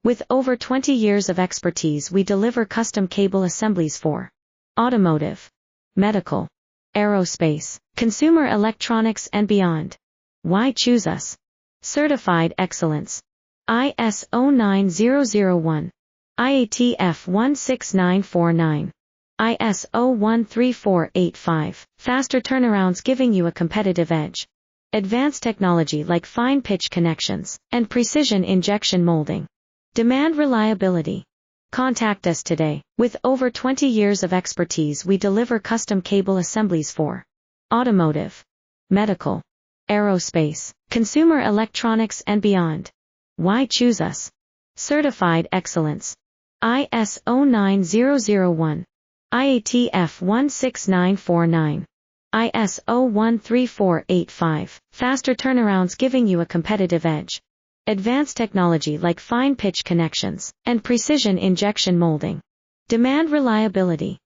With over 20 years of expertise, we deliver custom cable assemblies for automotive, medical, aerospace, consumer electronics and beyond. Why choose us? Certified excellence. ISO 9001. IATF 16949. ISO 13485. Faster turnarounds giving you a competitive edge. Advanced technology like fine pitch connections and precision injection molding. Demand reliability. Contact us today. With over 20 years of expertise, we deliver custom cable assemblies for automotive, medical, aerospace, consumer electronics and beyond. Why choose us? Certified excellence. ISO 9001. IATF 16949. ISO 13485. Faster turnarounds giving you a competitive edge. Advanced technology like fine pitch connections and precision injection molding. Demand reliability.